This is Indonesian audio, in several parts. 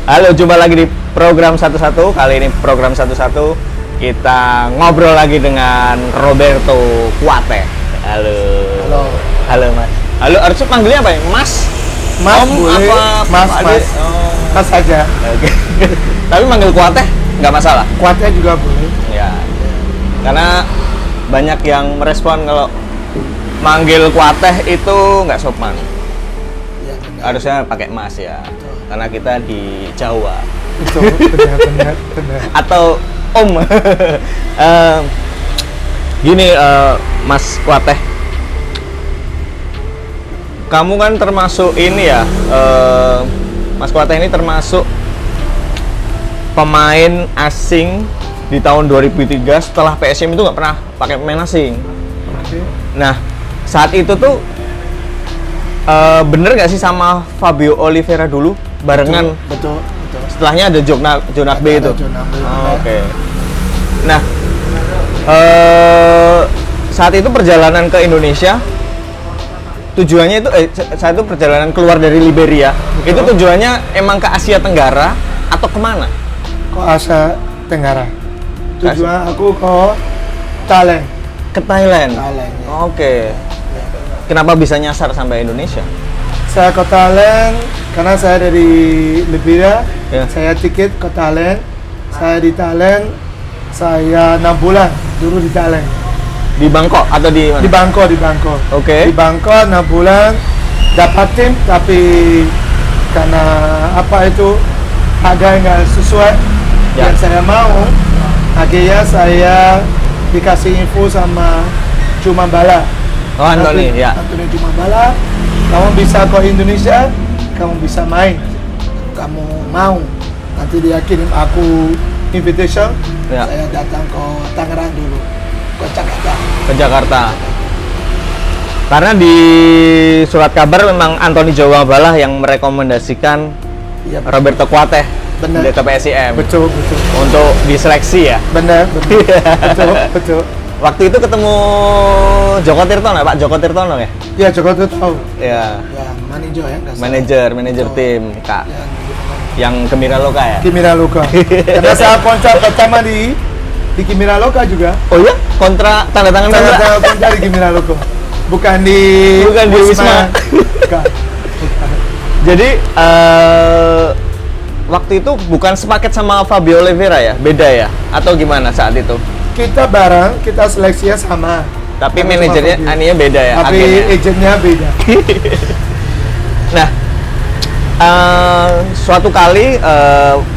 Halo, jumpa lagi di program 11. Kali ini program 11 kita ngobrol lagi dengan Roberto Kuate. Halo. Halo. Halo, Mas. Halo, harusnya panggilnya apa ya? Mas? Mas Om boleh. apa? Mas, Pak Mas. Ade? Oh. Mas aja. Oke. Tapi manggil Kuate nggak masalah. Kuatnya juga boleh. Ya. Karena banyak yang merespon kalau manggil Kuate itu nggak sopan. Ya, benar. Harusnya pakai Mas ya. Betul. Karena kita di Jawa. Betul, benar. Atau Om. Gini, Mas Kuate, kamu kan termasuk ini ya, Mas Kuate ini termasuk pemain asing di tahun 2003 setelah PSM itu nggak pernah pakai pemain asing. Oke. Nah, saat itu tuh bener nggak sih sama Fabio Oliveira dulu barengan? Betul. Setelahnya ada Jonak B itu. Jonak B, Oh, oke. Nah, saat itu perjalanan ke Indonesia tujuannya itu saat itu perjalanan keluar dari Liberia. Betul. Itu tujuannya emang ke Asia Tenggara atau kemana? Kok Asia Tenggara? Tujuan aku ke Thailand. Ke Thailand. Thailand, ya. Oke. Kenapa bisa nyasar sampai Indonesia? Saya ke Thailand karena saya dari Liberia. Ya. Saya tiket ke Thailand. Saya di Thailand. Saya 6 bulan dulu di Thailand. Di Bangkok atau di mana? Di Bangkok. Oke. Di Bangkok 6 bulan dapat tim, tapi karena apa itu harga nggak sesuai Ya. yang saya mau, akhirnya saya dikasih info sama Cuma Bala. Oh, Anthony, ya. Anthony Cuma Bala, kamu bisa ke Indonesia, kamu bisa main, kamu mau. Nanti dia kirim aku invitation, Ya. saya datang ke Tangerang dulu, ke Jakarta. Ke Jakarta. Karena di surat kabar memang Anthony Jawabala yang merekomendasikan Iya, Roberto Kuate Benar. ke PSIM betul. untuk diseleksi ya. Benar. betul. Waktu itu ketemu Joko Tirtono ya, Pak Joko Tirtono ya? Ya, Joko tuh tahu. Ya, Ya, manajer ya, nggak salah. manajer Betul. tim Kak, Ya, yang Gembira Loka ya? Kimira Loka. Karena saya kontrak pertama di Kimira Loka juga. Oh iya? Kontra tanda tangan Saya kontrak? kontrak di Kimira Loka. Bukan di Wisma. Bukan. Jadi waktu itu bukan sepaket sama Fabio Oliveira ya? Beda ya? Atau gimana saat itu? Kita bareng, kita seleksinya sama. Tapi Sama manajernya Fabio. aninya beda ya? Tapi agennya? agennya beda. Nah, suatu kali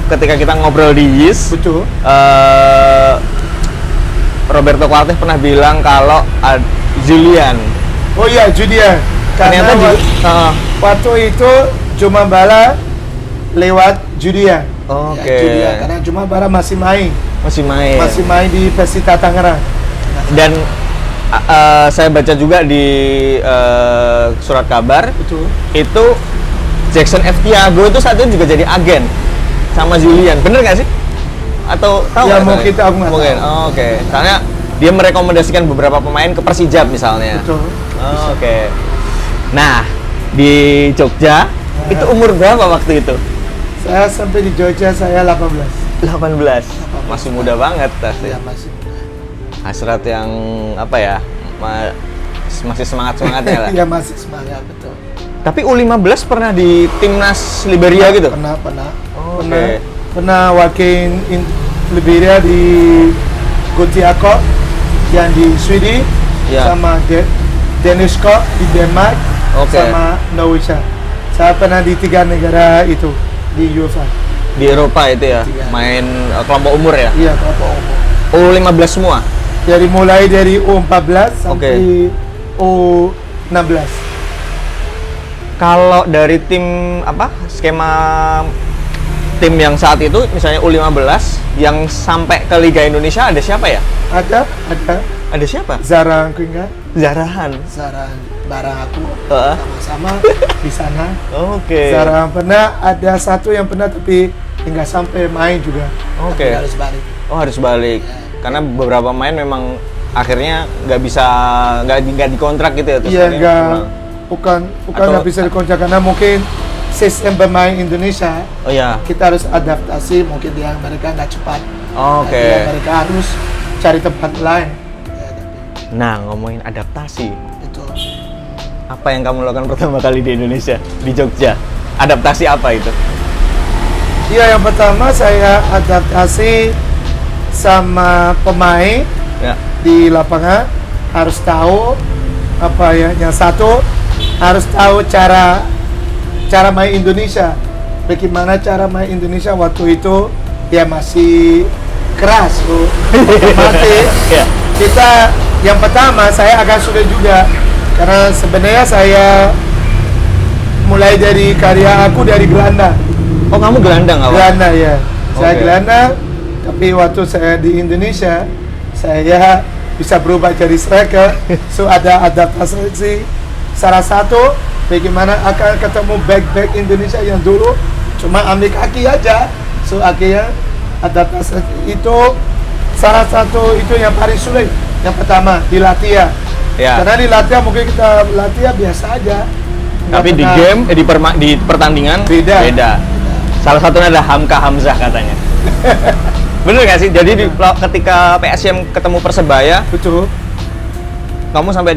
ketika kita ngobrol di YIS, Betul. Roberto Kuate pernah bilang kalau Julian Oh iya, Julian. ternyata Karena juga waktu itu Cuma Bala lewat Julian. Oke. Ya, Julian. Karena Cuma Bala masih main masih main di Persita Tangerang. dan saya baca juga di surat kabar Betul. itu Jackson F. Tiago itu saat itu juga jadi agen sama Julian, bener nggak sih? Atau tahu Ya, nggak mungkin soalnya? aku nggak Mungkin. tahu. Oh, oke. Karena dia merekomendasikan beberapa pemain ke Persijap misalnya. Betul. Oh, oke. Nah, di Jogja itu umur berapa waktu itu? Saya sampai di Jogja saya 18. 18. Masih muda banget pasti. Ya, masih. Hasrat yang apa ya? Masih semangat-semangatnya lah. Ya, masih semangat, betul. Tapi U15 pernah di timnas Liberia gitu? Pernah. Oh, Pernah. oke. Pernah wakil Liberia di Gotiako yang di Sweden Ya. sama Dennis Scott di Denmark Oke. sama Norwegia. Saya pernah di 3 negara itu di UEFA. Di Eropa itu ya, Iya. main kelompok umur ya? Iya, kelompok umur. U15 semua? Mulai dari U14 sampai Oke. U16. Kalau dari tim apa skema tim yang saat itu misalnya U15 yang sampai ke Liga Indonesia ada siapa ya? Ada Ada siapa? Zara aku ingat. Zarahan. Zara barang aku Heeh. sama-sama di sana. Oke. Zara pernah ada satu yang pernah tapi nggak sampai main juga. Oke. Tapi harus balik. Oh, harus balik. Karena beberapa pemain memang akhirnya nggak bisa nggak dikontrak gitu ya terus Iya akhirnya nggak memang- bukan Atau- nggak bisa dikontrak karena mungkin sistem bermain Indonesia, Oh ya. kita harus adaptasi. Mungkin mereka nggak cepat. Oke. Mereka harus cari tempat lain. Ya, Nah, ngomongin adaptasi, betul. apa yang kamu lakukan pertama kali di Indonesia, di Jogja? Adaptasi apa itu? Iya, yang pertama saya adaptasi sama pemain Ya. di lapangan. Harus tahu apa ya. Yang satu harus tahu cara main Indonesia. Bagaimana cara main Indonesia waktu itu ya masih keras, bro. Otomatis Ya. kita yang pertama saya agak sulit juga karena sebenarnya saya mulai dari karya aku dari gelandang. Oh, kamu gelandang awal? Gelandang ya. Saya Oke. gelandang, tapi waktu saya di Indonesia saya bisa berubah jadi striker. So ada adaptasi. Salah satu bagaimana akan ketemu back Indonesia yang dulu cuma ambil kaki aja. So akhirnya adaptasi itu salah satu itu yang paling sulit. Yang pertama di latihan. Ya. Karena di latihan mungkin kita latihan biasa aja. Tapi Nggak di pernah- game, di pertandingan Beda. Salah satunya ada Hamka Hamzah katanya. Bener nggak sih? Jadi ketika PSM ketemu Persebaya, Betul. kamu sampai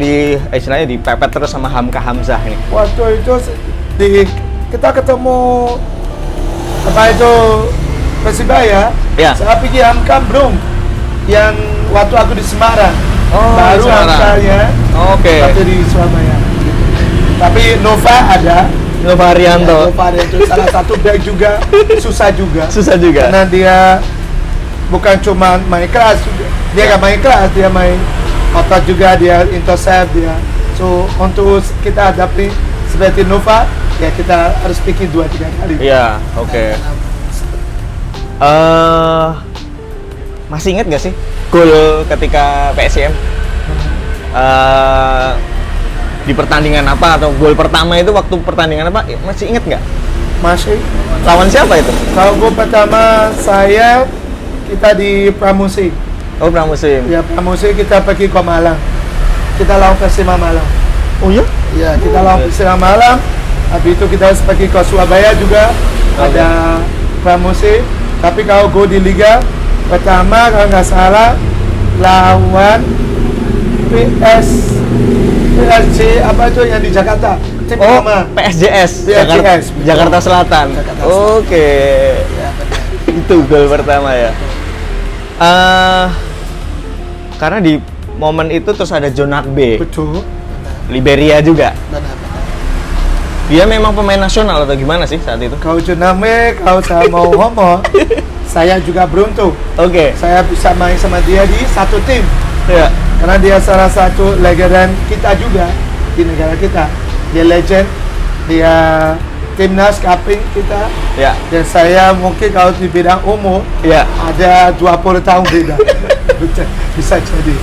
istilahnya dipepet terus sama Hamka Hamzah ini. Waktu itu kita ketemu apa itu Persibaya. Ya. Saya pikir Hamka belum. Yang waktu aku di Semarang. Oh, Baru di Semarang. Hamka ya. Oke. Waktu di Surabaya. Tapi Nova ada. Nova Ya, Arianto. Nova ada itu salah satu back juga. Susah juga. Susah juga. Karena dia bukan cuma main keras, dia nggak main keras, dia main otot juga, dia intercept dia. So untuk kita hadapi seperti Nova, ya kita harus pikir 2-3 kali. Iya, oke. Masih ingat gak sih gol ketika PSM? Di pertandingan apa atau gol pertama itu waktu pertandingan apa? Masih ingat nggak? Masih. Lawan siapa itu? Kalau gol pertama kita di Pramusim. Oh, pramusim. Ya Pramusim kita pergi ke Malang. Kita lawan Persima Malang. Oh iya? Ya kita lawan Persima Malang. Habis itu kita harus pergi ke Surabaya juga. Ada Pramusim. Tapi kalau gol di Liga pertama kalau nggak salah lawan PSG apa itu yang di Jakarta? Tim Oh, pertama. PSJS, PSJS. Jakarta Selatan. Jakarta Oke. Ya, benar. Itu gol pertama ya. Karena di momen itu terus ada Jonak B, Betul. Liberia juga. Benar. Dia memang pemain nasional atau gimana sih saat itu? Kalau Juname, kalau saya mau ngomong, saya juga beruntung. Oke. Saya bisa main sama dia di satu tim. Ya. Karena dia salah satu legend kita juga di negara kita. Dia legend, dia timnas kaping kita. Ya. Dan saya mungkin kalau di bidang umur Ya. ada 20 tahun beda. Bisa jadi.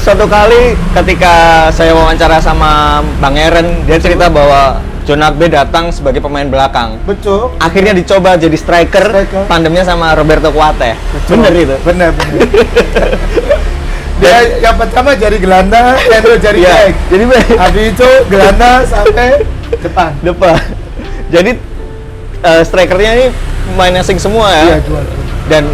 Suatu kali ketika saya wawancara sama Bang Eren, dia cerita bahwa Jonak B datang sebagai pemain belakang. Betul. Akhirnya dicoba jadi striker, Striker. tandemnya sama Roberto Kuate. Betul. Bener itu? Benar. Dia yang pertama jadi gelandang, yang kedua jadi Iya, back. jadi back. Habis itu gelandang sampai depan. Depan. Jadi strikernya ini pemain asing semua ya. Iya, dua. Dan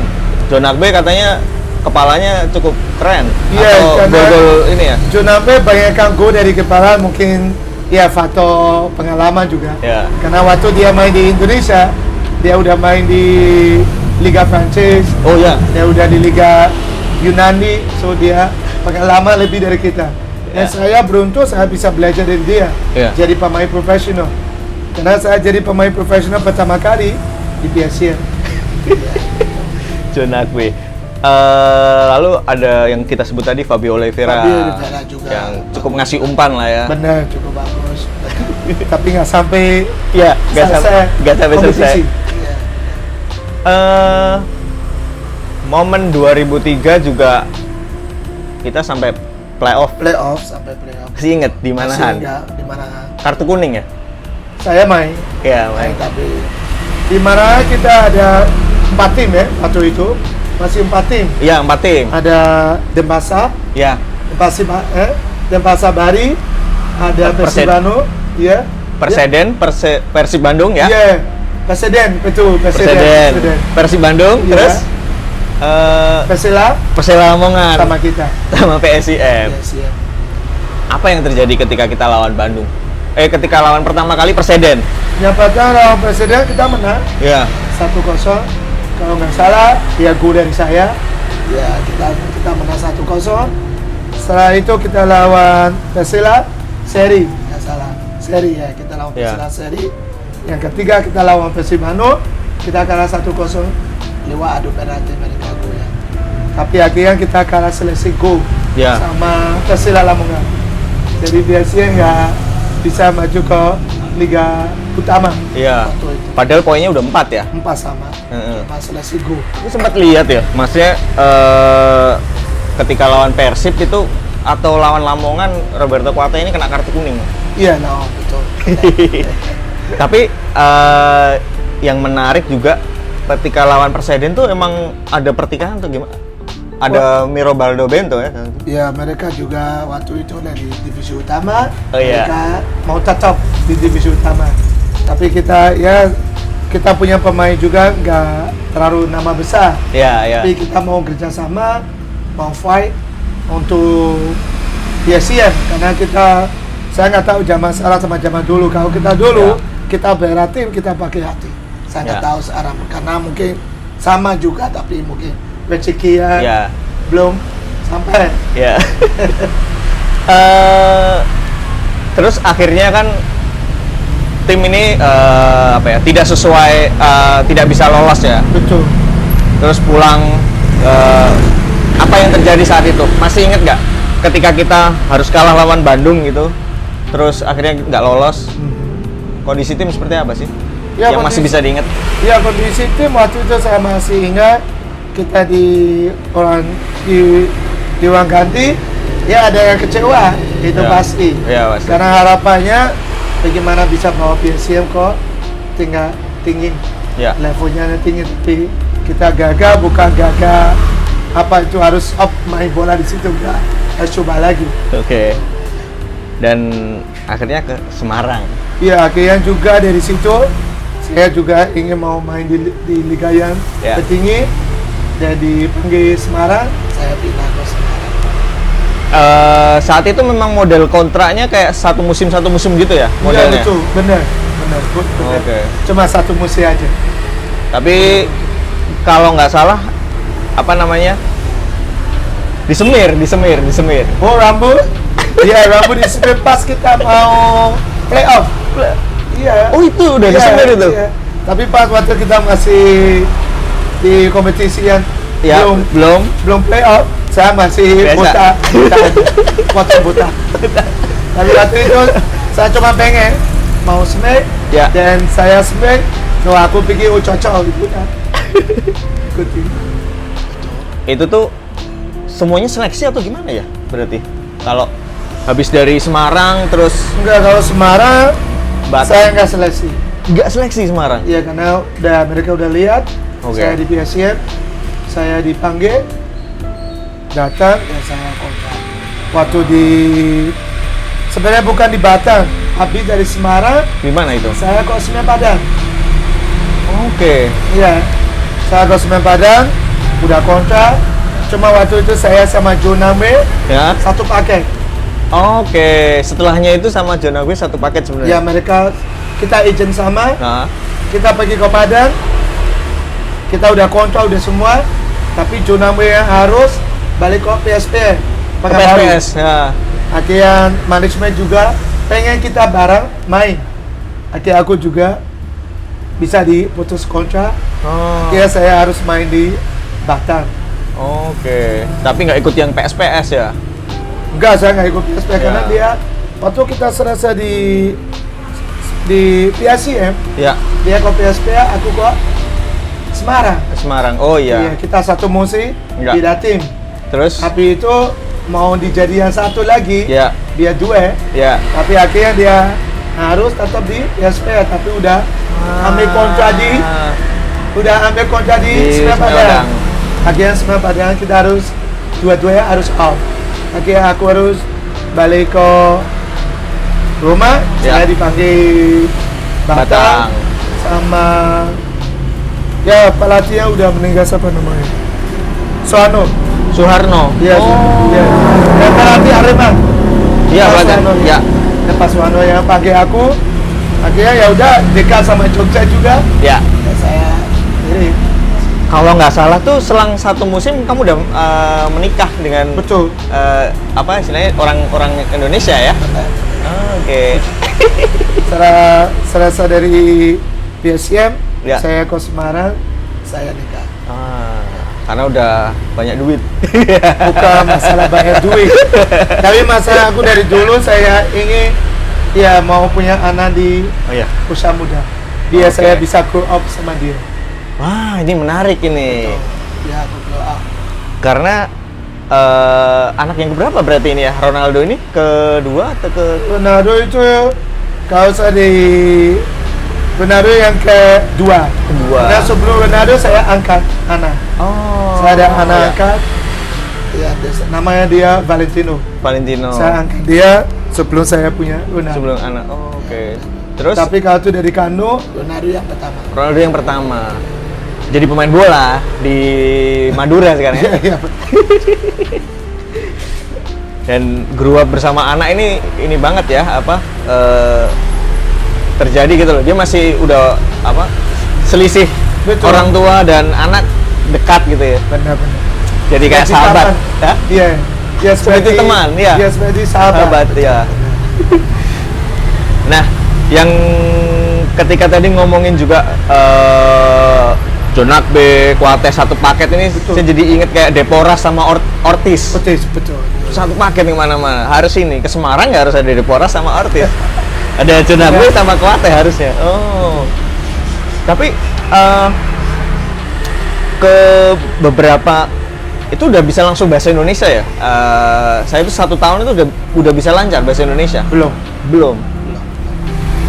Jonak B katanya kepalanya cukup keren. Iya, Atau karena- gol-gol ini ya. Juname banyakkan gol dari kepala, mungkin ya faktor pengalaman juga. Ya. Karena waktu dia main di Indonesia, dia udah main di Liga Prancis, Oh ya. dia udah di Liga Yunani, so dia pengalaman lebih dari kita. Dan Ya. saya beruntung saya bisa belajar dari dia, Ya. jadi pemain profesional. Karena saya jadi pemain profesional pertama kali di PSM. Jonak B. Lalu ada yang kita sebut tadi Fabio Oliveira, Fabio Oliveira juga. yang cukup ngasih umpan lah ya. Benar, cukup bagus. Tapi nggak sampai Iya, nggak sampai kompetisi. selesai. Iya. Momen 2003 juga kita sampai playoff. Playoff sampai playoff. Masih inget di mana Han? Di mana? Kartu kuning ya? Saya main. Iya, Main main. tapi di mana kita ada 4 tim ya waktu itu. Masih 4 tim. Iya, 4 tim. Ada Denpasar, Ya, Denpasar Bari, ada Persib. Persibano, ya. Perseden, Persib Bandung ya. Iya, Perseden, betul, Perseden, Persib Bandung, Iya. terus Persela Persela Lamongan sama kita. sama PSIM. Yes, iya. Apa yang terjadi ketika kita lawan Bandung? Ketika lawan pertama kali Perseden. Yang pertama lawan Perseden kita menang Ya. 1-0. Kalau nggak salah, ya gol dari saya. Ya, kita menang 1-0. Setelah itu kita lawan Persela seri, nggak salah. Seri ya, kita lawan Ya. Persela seri. Yang ketiga kita lawan Persib Bandung, kita kalah 1-0 lewat adu penalti mereka gol ya. Tapi akhirnya kita kalah seleksi gol Ya. sama Persela Lamongan. Jadi biasanya nggak bisa maju ke Liga Utama. Iya. Waktu itu Padahal poinnya udah 4 ya. 4 sama, Heeh. sama seleksi gol. Aku sempat lihat ya, maksudnya ketika lawan Persib itu atau lawan Lamongan, Roberto Kuate ini kena kartu kuning. Iya, no, betul. Tapi yang menarik juga ketika lawan Perseden tuh emang ada pertikaian tuh gimana? Ada Miro Baldo Bento ya? Ya, mereka juga waktu itu dari divisi utama. Oh, iya. Mereka mau tetap di divisi utama. Tapi kita punya pemain juga nggak terlalu nama besar. Iya, iya. Tapi kita mau kerjasama, mau fight untuk PSIM karena saya nggak tahu zaman sekarang sama zaman dulu. Kalau kita dulu kita bela tim, kita pakai hati. Saya nggak tahu sekarang karena mungkin sama juga tapi mungkin rezeki belum sampai. Ya. Terus akhirnya kan tim ini tidak sesuai, tidak bisa lolos ya. Betul. Terus pulang, apa yang terjadi saat itu? Masih inget nggak? Ketika kita harus kalah lawan Bandung gitu, terus akhirnya nggak lolos. Kondisi tim seperti apa sih? Ya, yang masih bisa diingat? Ya, kondisi tim waktu itu saya masih ingat. Kita di ruang ganti, ya ada yang kecewa, itu pasti. Ya, pasti. Karena harapannya bagaimana bisa bawa PSIM kok tinggi, levelnya tinggi, tapi kita gagal, bukan gagal apa itu harus main bola di situ, enggak, harus coba lagi. Oke. Dan akhirnya ke Semarang. Iya, akhirnya juga dari situ saya juga ingin mau main di liga yang tertinggi. Dan dipanggil Semarang, saya pindah ke Semarang. Saat itu memang model kontraknya kayak satu musim gitu ya modelnya? Iya, betul, benar. Oke. Cuma satu musim aja. Tapi kalau nggak salah, apa namanya? Disemir. Oh, rambut? Iya, rambut disemir pas kita mau playoff. Iya. Oh, itu udah disemir itu? Iya. Tapi pas waktu kita masih di kompetisi yang belum playoff, saya masih buta buta. Tapi waktu itu saya cuma pengen mau smack, dan saya smack, so aku pikir cocok gitu kan. Itu tuh semuanya seleksi atau gimana ya berarti? Kalau habis dari Semarang terus? Enggak, kalau Semarang saya nggak seleksi. Nggak seleksi Semarang? Iya, karena mereka udah lihat. Saya di PSIM, saya dipanggil, datang, dan saya kontrak. Waktu sebenarnya bukan di Batang, habis dari Semarang. Di mana itu? Saya ke Semen Padang. Oke. Iya, saya ke Semen Padang, udah kontrak. Cuma waktu itu saya sama Joname satu paket. Oke, setelahnya itu sama Joname satu paket sebenarnya. Ya, kita izin sama, kita pergi ke Padang. Kita udah kontrol udah semua, tapi Joname yang harus balik ke PSP. PSPS, ya. Akhirnya manajemen juga pengen kita bareng main. Akhirnya aku juga bisa diputus kontrak. Akhirnya saya harus main di Batam. Oke, tapi nggak ikut yang PSPS ya? Enggak, saya nggak ikut PSP karena dia waktu kita selesai di PSIM, dia ke PSP, aku kok Semarang. Oh iya. Kita satu musim beda tim. Terus? Tapi itu mau dijadikan satu lagi. Dia dua. Tapi akhirnya dia harus tetap di PSP, tapi udah ambil kontrak di Semen Padang. Akhirnya Semen Padang kita harus dua-duanya harus out. Akhirnya aku harus balik ke Roma, Ya. saya dipanggil Batang. Batang. Sama ya pelatihnya udah meninggal, siapa namanya? Soano. Suharno. Iya, iya. Dan pelatih Arema. Iya, Pak Batang. Suwarno, Ya. Dan Pak Suwarno yang panggil aku. Akhirnya ya udah dekat sama Jogja juga. Ya. Ya saya kirim. Kalau nggak salah tuh selang satu musim kamu udah menikah dengan Betul. apa istilahnya orang Indonesia ya? Oke. Serasa dari PSM, Ya. saya ke Semarang, saya nikah. Karena udah banyak duit. Bukan masalah banyak duit, tapi masalah aku dari dulu saya ingin ya mau punya anak di Oh iya. usia muda. Biar Oke. saya bisa grow up sama dia. Wah, ini menarik ini. Ya, aku grow up. Karena anak yang keberapa berarti ini ya? Ronaldo ini kedua atau ke Ronaldo itu kalau saya di Ronaldo yang kedua. Karena sebelum Ronaldo saya angkat anak. Oh. Saya ada anak iya. angkat. Ya, namanya dia Valentino. Valentino. Saya angkat dia sebelum saya punya Ronaldo. Sebelum anak. Oh, oke. Terus Tapi kalau itu dari kandung, Ronaldo yang pertama. Ronaldo yang pertama. Jadi pemain bola di Madura sekarang ya. Iya, Dan grow up bersama anak ini banget ya apa terjadi gitu loh. Dia masih udah apa selisih Betul. orang tua dan anak dekat gitu ya. benar-benar. Jadi kayak Seperti sahabat. teman. Ya? Iya. Dia Seperti teman, iya. Dia seperti sahabat. ya. Nah, yang ketika tadi ngomongin juga John Akbe, Coates satu paket ini Betul. saya jadi inget kayak Deporas sama Ortiz. Betul. Satu paket di mana-mana. Harus ini ke Semarang nggak harus ada Deporas sama Ortiz. Ada John Akbe sama Coates harusnya. Oh. Tapi ke beberapa itu udah bisa langsung bahasa Indonesia ya. Saya itu 1 tahun itu udah bisa lancar bahasa Indonesia. Belum.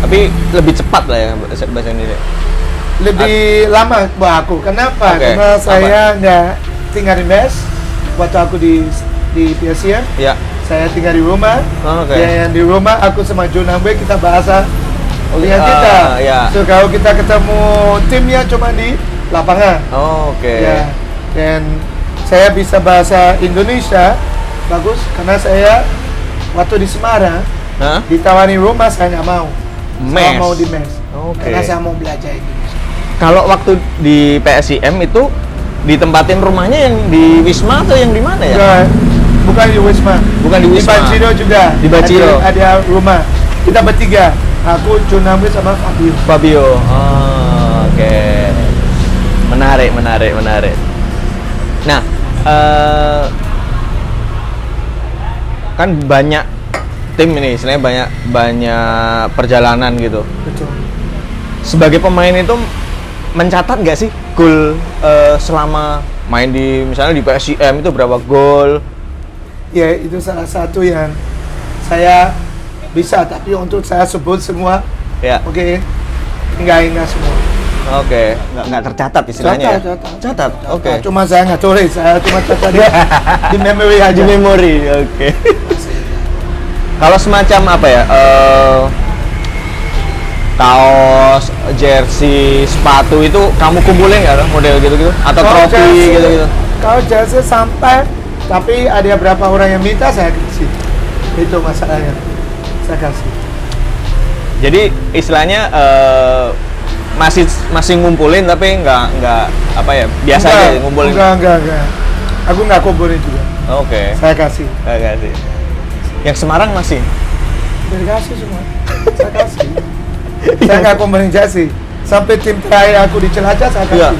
Tapi lebih cepat lah ya bahasa Indonesia. Lebih lama buat aku. Kenapa? Oke, Karena saya nggak tinggal di mes. Waktu aku di PSM, Ya. saya tinggal di rumah. Oke. Ya, yang di rumah aku sama John Ambe kita bahasa dengan Ah, kita. ya. So kalau kita ketemu timnya cuma di lapangan. Oke. Ya. Dan saya bisa bahasa Indonesia bagus karena saya waktu di Semarang Hah? ditawari rumah saya nggak mau. Saya Mes. mau di mes. Oke. Karena saya mau belajar Indonesia. Kalau waktu di PSIM itu ditempatin rumahnya yang di Wisma atau yang di mana ya? Enggak, bukan di Wisma. Bukan di Wisma. Di Baciro juga. Di Baciro. Ada rumah. Kita bertiga. Aku, Junambe sama Fabio. Fabio. Oh, oke. Menarik. Nah, kan banyak tim ini, istilahnya banyak perjalanan gitu. Betul. Sebagai pemain itu mencatat nggak sih gol selama main di misalnya di PSIM itu berapa gol? Ya, itu salah satu yang saya bisa, tapi untuk saya sebut semua, Ya. oke, enggak semua. Oke, nggak tercatat istilahnya ya? Catat. Oke. Cuma saya nggak tulis, saya cuma catat di memory aja. Di memori, oke. Kalau semacam apa ya? Kaos, jersey, sepatu itu kamu kumpulin nggak model gitu-gitu? Atau trofi gitu-gitu? Kalau jersey sampai, tapi ada berapa orang yang minta saya kasih. Itu masalahnya, saya kasih. Jadi istilahnya masih ngumpulin tapi nggak apa ya biasa aja ngumpulin. Enggak. Aku nggak kumpulin juga. Oke. Saya kasih. Nggak kasih. Yang Semarang masih. Saya kasih semua. Saya kasih. Saya nggak kumpulin jersey. Sampai tim terakhir aku di Cilacap saya kasih. Iya.